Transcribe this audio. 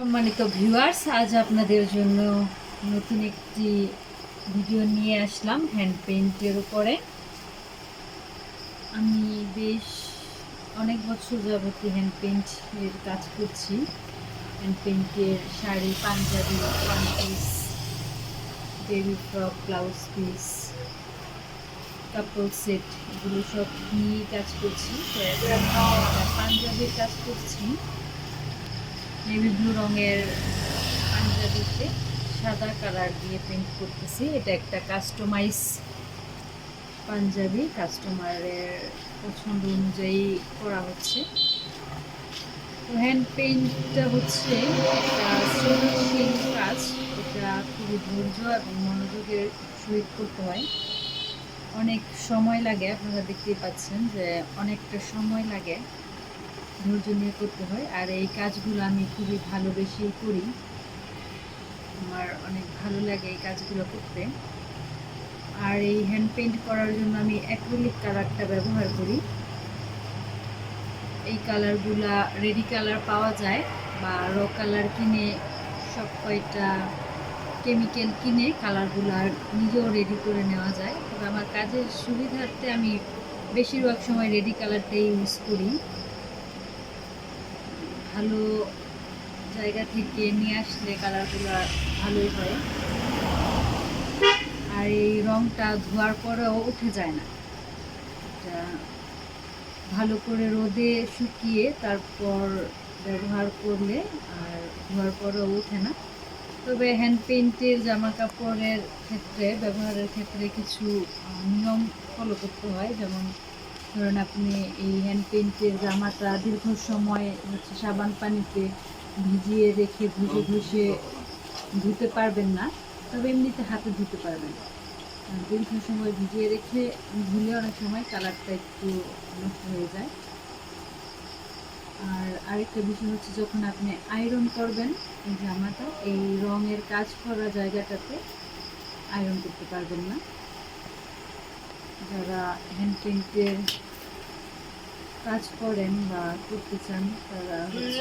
সম্মানিত ভিউয়ার্স, আজ আপনাদের জন্য নতুন একটি ভিডিও নিয়ে আসলাম হ্যান্ড পেইন্টের উপরে। আমি বেশ অনেক বছর যাবত হ্যান্ড পেইন্টের কাজ করছি। হ্যান্ড পেইন্টের sari, panjabi, one piece, baby frock, blouse piece, কাপড় সেট, এগুলো সব নিয়েই কাজ করছি। তো এখন পাঞ্জাবির কাজ করছি। নেভি ব্লু রঙের পাঞ্জাবিতে সাদা কালার দিয়ে পেইন্ট করতেছি। এটা একটা কাস্টমাইজ পাঞ্জাবি, কাস্টমারের পছন্দ অনুযায়ী করা হচ্ছে। তো হ্যান্ড পেইন্টটা হচ্ছে একটা সৃজনশীল কাজ। এটা খুবই ধৈর্য এবং মনোযোগের সহিত করতে হয়। অনেক সময় লাগে, আপনারা দেখতেই পাচ্ছেন যে অনেকটা সময় লাগে, ধৈর্য নিয়ে করতে হয়। আর এই কাজগুলো আমি খুবই ভালোবেসেই করি, আমার অনেক ভালো লাগে এই কাজগুলো করতে। আর এই হ্যান্ড পেইন্ট করার জন্য আমি অ্যাক্রিলিক কালারটা ব্যবহার করি। এই কালারগুলা রেডি কালার পাওয়া যায় বা র কালার কিনে, সব কয়টা কেমিক্যাল কিনে কালারগুলো নিজেও রেডি করে নেওয়া যায়। তবে আমার কাজের সুবিধার্থে আমি বেশিরভাগ সময় রেডি কালারটাই ইউজ করি। ভালো জায়গা থেকে নিয়ে আসলে কালারগুলো ভালোই হয়। আর এই রঙটা ধোয়ার পরেও উঠে যায় না। এটা ভালো করে রোদে শুকিয়ে তারপর ব্যবহার করলে আর ধোয়ার পরেও ওঠে না। তবে হ্যান্ড পেইন্টের জামা কাপড়ের ক্ষেত্রে, ব্যবহারের ক্ষেত্রে কিছু নিয়ম ফলো করতে হয়। যেমন ধরুন, আপনি এই হ্যান্ড পেইন্টের জামাটা দীর্ঘ সময় সাবান পানিতে ভিজিয়ে রেখে ঘষে ঘষে ধুতে পারবেন না, তবে এমনিতে হাতে ধুতে পারবেন। দীর্ঘ সময় ভিজিয়ে রেখে ধুলে অনেক সময় কালারটা একটু নষ্ট হয়ে যায়। আর আরেকটা বিষয় হচ্ছে, যখন আপনি আয়রন করবেন এই জামাটা, এই রঙের কাজ করা জায়গাটাতে আয়রন করতে পারবেন না। যারা হ্যান্ড পেইন্টের কাজ করেন বা করতে চান, তারা হচ্ছে